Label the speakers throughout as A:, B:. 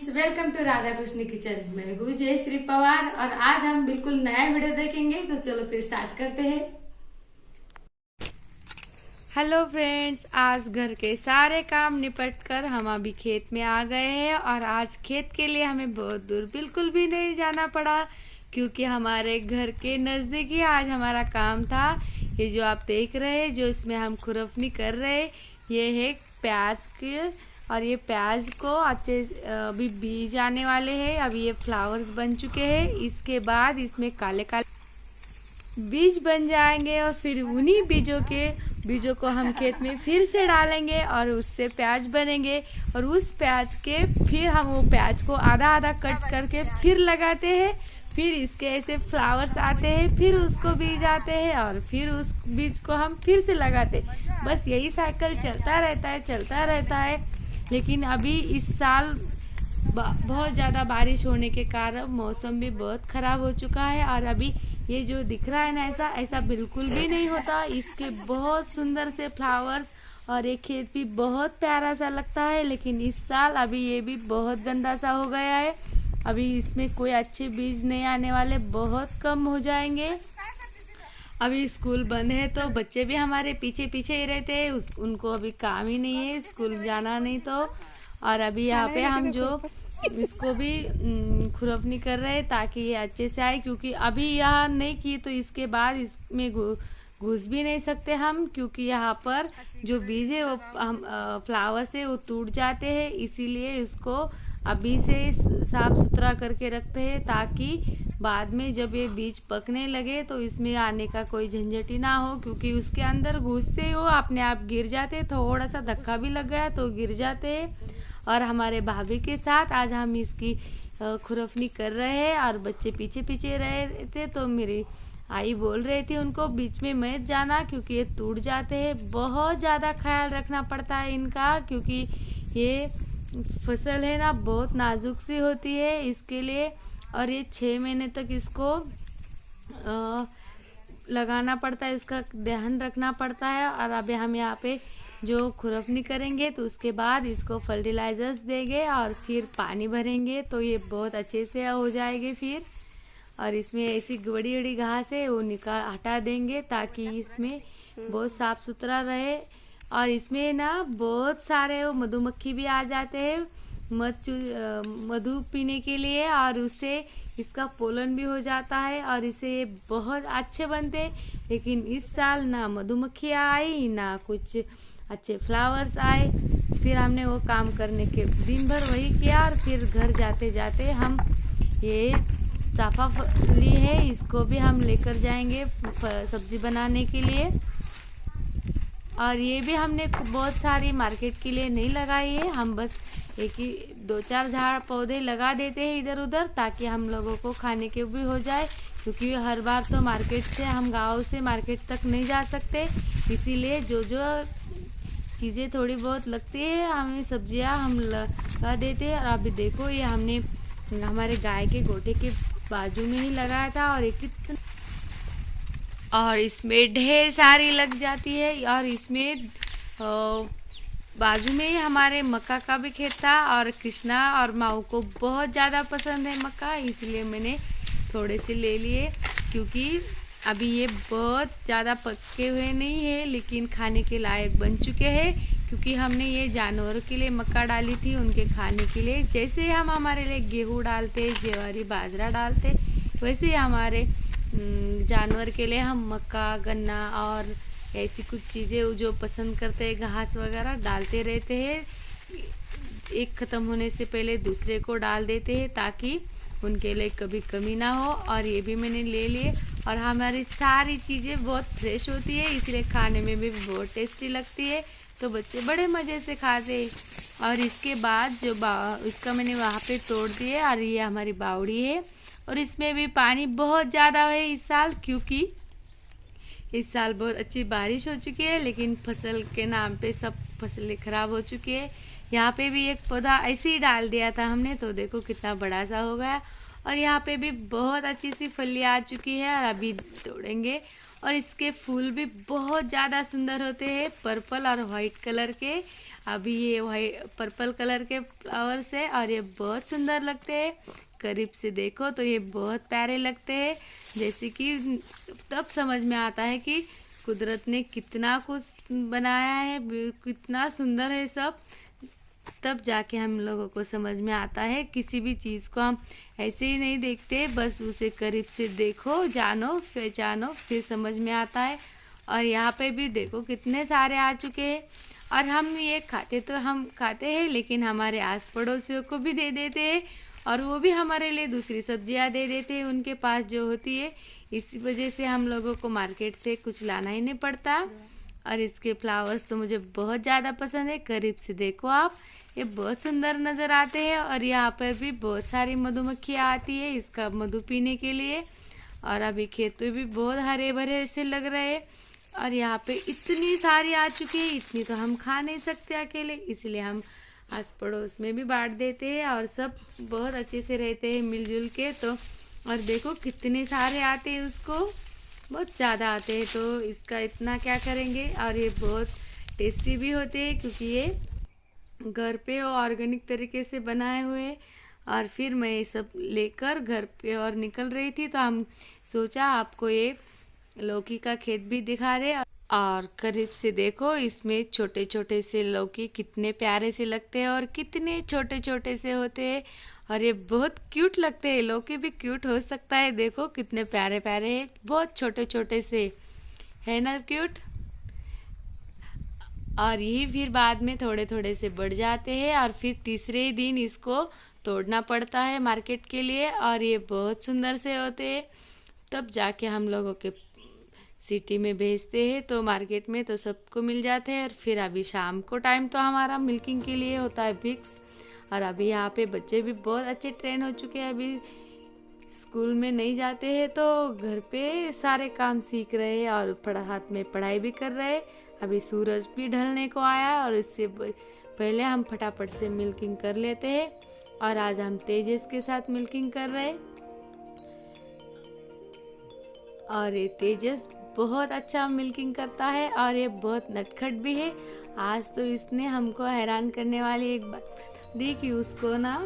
A: Welcome to Radha Krishna kitchen. मैं हूँ जयश्री पवार और आज हम बिल्कुल नया वीडियो देखेंगे। तो चलो फिर स्टार्ट करते हैं। हेलो फ्रेंड्स, आज घर के सारे काम निपट कर हम अभी खेत में आ गए हैं और आज खेत के लिए हमें बहुत दूर बिल्कुल भी नहीं जाना पड़ा क्योंकि हमारे घर के नज़दीक ही आज हमारा काम था। ये जो आप देख रहे हैं, जो इसमें हम खुरपनी कर रहे हैं, ये है प्याज के और ये प्याज को अच्छे अभी बीज आने वाले हैं। अभी ये फ्लावर्स बन चुके हैं, इसके बाद इसमें काले काले बीज बन जाएंगे और फिर उन्हीं बीजों को हम खेत में फिर से डालेंगे और उससे प्याज बनेंगे। और उस प्याज के फिर हम वो प्याज को आधा आधा कट करके फिर लगाते हैं, फिर इसके ऐसे फ्लावर्स आते हैं, फिर उसको बीज आते हैं और फिर उस बीज को हम फिर से लगाते। बस यही साइकिल चलता रहता है। लेकिन अभी इस साल बहुत ज़्यादा बारिश होने के कारण मौसम भी बहुत ख़राब हो चुका है और अभी ये जो दिख रहा है ना, ऐसा बिल्कुल भी नहीं होता। इसके बहुत सुंदर से फ्लावर्स और ये खेत भी बहुत प्यारा सा लगता है। लेकिन इस साल अभी ये भी बहुत गंदा सा हो गया है। अभी इसमें कोई अच्छे बीज नहीं आने वाले, बहुत कम हो जाएंगे। अभी स्कूल बंद है तो बच्चे भी हमारे पीछे पीछे ही रहते हैं। उनको अभी काम ही नहीं है स्कूल जाना, नहीं तो। और अभी यहाँ पे हम जो इसको भी खुरपनी कर रहे हैं ताकि ये अच्छे से आए, क्योंकि अभी यहाँ नहीं की तो इसके बाद इसमें घुस भी नहीं सकते हम, क्योंकि यहाँ पर जो बीज है वो हम फ्लावर से वो टूट जाते हैं। इसीलिए इसको अभी से साफ सुथरा करके रखते हैं ताकि बाद में जब ये बीज पकने लगे तो इसमें आने का कोई झंझट ही ना हो, क्योंकि उसके अंदर घुसते ही वो अपने आप गिर जाते। थोड़ा सा धक्का भी लग गया तो गिर जाते हैं। और हमारे भाभी के साथ आज हम इसकी खुरपनी कर रहे हैं और बच्चे पीछे पीछे रहे थे। तो मेरी आई बोल रही थी उनको बीच में मत जाना क्योंकि ये टूट जाते हैं। बहुत ज़्यादा ख्याल रखना पड़ता है इनका, क्योंकि ये फसल है ना, बहुत नाजुक सी होती है इसके लिए। और ये 6 महीने तक इसको लगाना पड़ता है, इसका ध्यान रखना पड़ता है। और अभी हम यहाँ पे जो खुरपनी करेंगे तो उसके बाद इसको फर्टिलाइजर्स देंगे और फिर पानी भरेंगे तो ये बहुत अच्छे से हो जाएगी फिर। और इसमें ऐसी बड़ी बड़ी घास है वो हटा देंगे ताकि इसमें बहुत साफ सुथरा रहे। और इसमें ना बहुत सारे वो मधुमक्खी भी आ जाते हैं मधु पीने के लिए, और उससे इसका पोलन भी हो जाता है और इससे ये बहुत अच्छे बनते। लेकिन इस साल ना मधुमक्खी आई ना कुछ अच्छे फ्लावर्स आए। फिर हमने वो काम करने के दिन भर वही किया और फिर घर जाते जाते हम ये चाफा ली है, इसको भी हम लेकर जाएंगे सब्जी बनाने के लिए। और ये भी हमने बहुत सारी मार्केट के लिए नहीं लगाई है, हम बस एक ही 2-4 झाड़ पौधे लगा देते हैं इधर उधर ताकि हम लोगों को खाने के भी हो जाए, क्योंकि हर बार तो मार्केट से हम गांव से मार्केट तक नहीं जा सकते। इसीलिए जो चीज़ें थोड़ी बहुत लगती है हमें सब्जियां हम लगा देते हैं। और अभी देखो ये हमने हमारे गाय के गोटे के बाजू में ही लगाया था और और इसमें ढेर सारी लग जाती है। और इसमें बाजू में ही हमारे मक्का का भी खेत था और कृष्णा और माऊ को बहुत ज़्यादा पसंद है मक्का, इसलिए मैंने थोड़े से ले लिए। क्योंकि अभी ये बहुत ज़्यादा पके हुए नहीं है लेकिन खाने के लायक बन चुके हैं, क्योंकि हमने ये जानवरों के लिए मक्का डाली थी उनके खाने के लिए। जैसे हम हमारे लिए गेहूँ डालते, ज्वारी बाजरा डालते, वैसे ही हमारे जानवर के लिए हम मक्का गन्ना और ऐसी कुछ चीज़ें जो पसंद करते हैं घास वगैरह डालते रहते हैं। एक ख़त्म होने से पहले दूसरे को डाल देते हैं ताकि उनके लिए कभी कमी ना हो। और ये भी मैंने ले लिए और हमारी सारी चीज़ें बहुत फ्रेश होती है, इसलिए खाने में भी बहुत टेस्टी लगती है, तो बच्चे बड़े मज़े से खाते हैं। और इसके बाद जो इसका मैंने वहाँ पे तोड़ दिए और ये हमारी बावड़ी है और इसमें भी पानी बहुत ज़्यादा है इस साल, क्योंकि इस साल बहुत अच्छी बारिश हो चुकी है। लेकिन फसल के नाम पे सब फसलें ख़राब हो चुकी है। यहाँ पे भी एक पौधा ऐसे ही डाल दिया था हमने, तो देखो कितना बड़ा सा हो गया। और यहाँ पे भी बहुत अच्छी सी फली आ चुकी है और अभी तोड़ेंगे और इसके फूल भी बहुत ज़्यादा सुंदर होते हैं, पर्पल और वाइट कलर के। अभी ये वाइट पर्पल कलर के फ्लावर्स है और ये बहुत सुंदर लगते हैं। करीब से देखो तो ये बहुत प्यारे लगते हैं, जैसे कि तब समझ में आता है कि कुदरत ने कितना कुछ बनाया है, कितना सुंदर है सब। तब जाके हम लोगों को समझ में आता है। किसी भी चीज़ को हम ऐसे ही नहीं देखते, बस उसे करीब से देखो, जानो, पहचानो, फिर समझ में आता है। और यहाँ पे भी देखो कितने सारे आ चुके हैं। और हम ये हम खाते हैं, लेकिन हमारे आस पड़ोसियों को भी दे देते हैं और वो भी हमारे लिए दूसरी सब्जियाँ दे देते हैं उनके पास जो होती है। इसी वजह से हम लोगों को मार्केट से कुछ लाना ही नहीं पड़ता। और इसके फ्लावर्स तो मुझे बहुत ज़्यादा पसंद है। करीब से देखो आप, ये बहुत सुंदर नज़र आते हैं। और यहाँ पर भी बहुत सारी मधुमक्खियाँ आती है इसका मधु पीने के लिए। और अभी खेत भी बहुत हरे भरे से लग रहे हैं। और यहाँ पे इतनी सारी आ चुकी है, इतनी तो हम खा नहीं सकते अकेले, इसलिए हम आस पड़ोस में भी बांट देते हैं और सब बहुत अच्छे से रहते हैं मिलजुल के। तो और देखो कितने सारे आते हैं, उसको बहुत ज़्यादा आते हैं, तो इसका इतना क्या करेंगे। और ये बहुत टेस्टी भी होते हैं क्योंकि ये घर पे ऑर्गेनिक तरीके से बनाए हुए। और फिर मैं ये सब लेकर घर पे और निकल रही थी, तो हम सोचा आपको ये लौकी का खेत भी दिखा रहे। और करीब से देखो, इसमें छोटे छोटे से लौकी कितने प्यारे से लगते हैं और कितने छोटे छोटे से होते हैं। और ये बहुत क्यूट लगते हैं, लौकी भी क्यूट हो सकता है। देखो कितने प्यारे प्यारे हैं, बहुत छोटे छोटे से, है ना क्यूट। और यही फिर बाद में थोड़े थोड़े से बढ़ जाते हैं और फिर तीसरे ही दिन इसको तोड़ना पड़ता है मार्केट के लिए। और ये बहुत सुंदर से होते हैं, तब जाके हम लोगों के सिटी में भेजते हैं, तो मार्केट में तो सबको मिल जाते हैं। और फिर अभी शाम को टाइम तो हमारा मिल्किंग के लिए होता है फिक्स। और अभी यहाँ पे बच्चे भी बहुत अच्छे ट्रेन हो चुके हैं, अभी स्कूल में नहीं जाते हैं तो घर पे सारे काम सीख रहे हैं और हाथ में पढ़ाई भी कर रहे हैं। अभी सूरज भी ढलने को आया और इससे पहले हम फटाफट से मिल्किंग कर लेते हैं। और आज हम तेजस के साथ मिल्किंग कर रहे हैं। और ये तेजस बहुत अच्छा मिल्किंग करता है और ये बहुत नटखट भी है। आज तो इसने हमको हैरान करने वाली एक बात दी कि उसको ना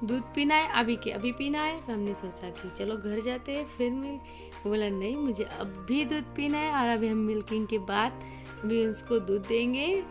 A: दूध पीना है, अभी के अभी पीना है। हमने सोचा कि चलो घर जाते हैं फिर वो बोला नहीं, मुझे अब भी दूध पीना है। और अभी हम मिल्किंग के बाद अभी उसको दूध देंगे।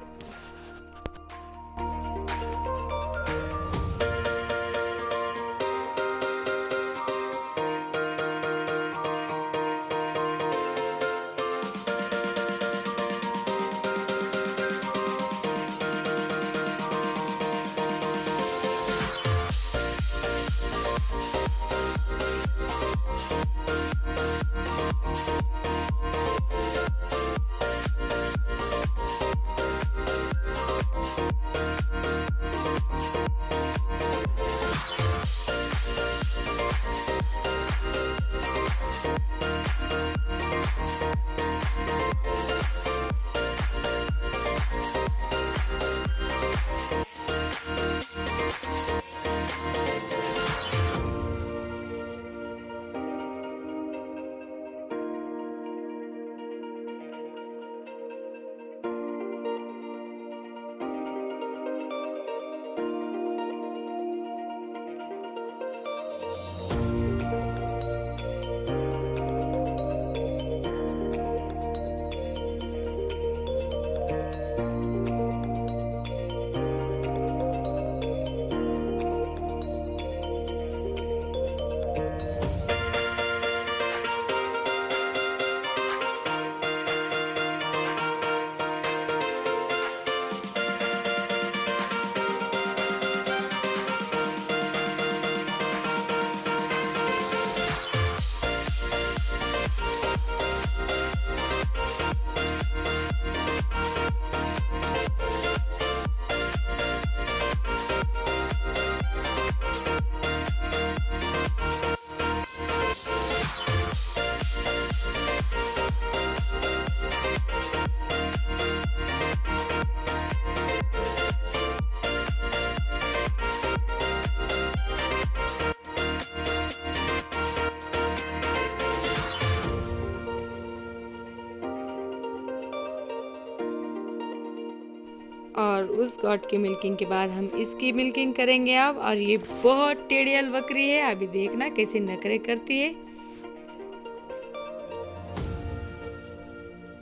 A: और उस गॉड की मिल्किंग के बाद हम इसकी मिल्किंग करेंगे अब। और ये बहुत टेढ़ियल बकरी है, अभी देखना कैसे नखरे करती है।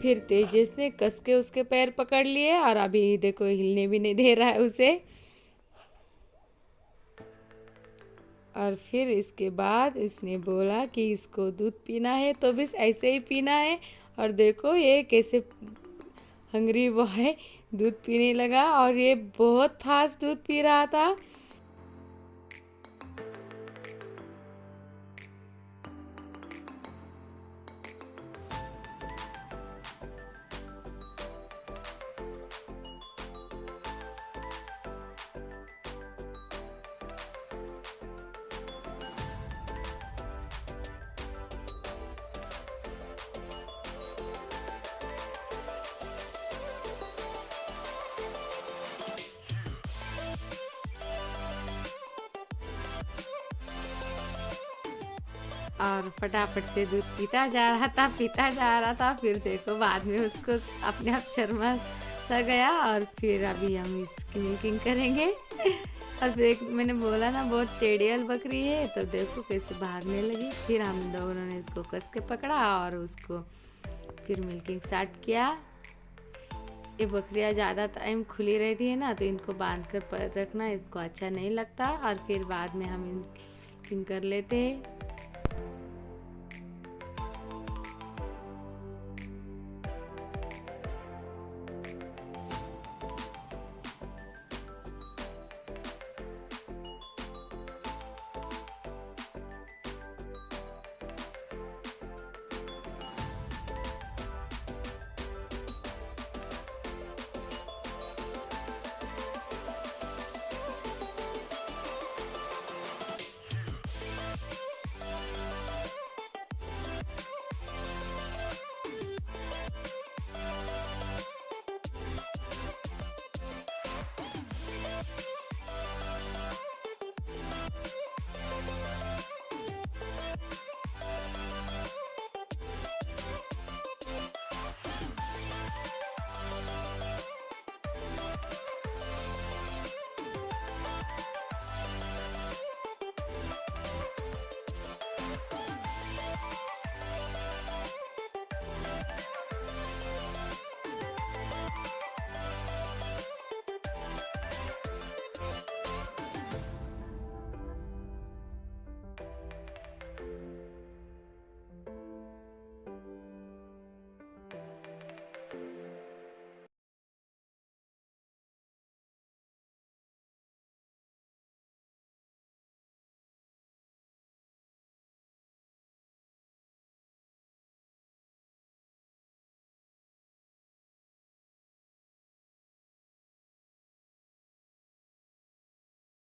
A: फिर तेजस ने कस के उसके पैर पकड़ लिए और अभी देखो हिलने भी नहीं दे रहा है उसे। और फिर इसके बाद इसने बोला कि इसको दूध पीना है तो बस ऐसे ही पीना है। और देखो ये कैसे हंग्री बॉय दूध पीने लगा और ये बहुत फास्ट दूध पी रहा था। और फटाफट से दूध पीता जा रहा था। फिर देखो बाद में उसको अपने आप शर्मा सा गया। और फिर अभी हम इसकी मिल्किंग करेंगे। और फिर मैंने बोला ना बहुत टेढ़ियल बकरी है, तो देखो कैसे भागने लगी। फिर हम दोनों ने इसको कस के पकड़ा और उसको फिर मिल्किंग स्टार्ट किया। ये बकरियाँ ज़्यादा टाइम खुली रहती है ना, तो इनको बांध कर रखना इसको अच्छा नहीं लगता। और फिर बाद में हम मिल्किंग कर लेते हैं।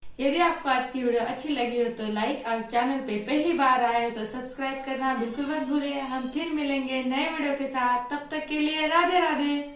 A: यदि आपको आज की वीडियो अच्छी लगी हो तो लाइक और चैनल पे पहली बार आए हो तो सब्सक्राइब करना बिल्कुल मत भूलिए। हम फिर मिलेंगे नए वीडियो के साथ, तब तक के लिए राधे राधे।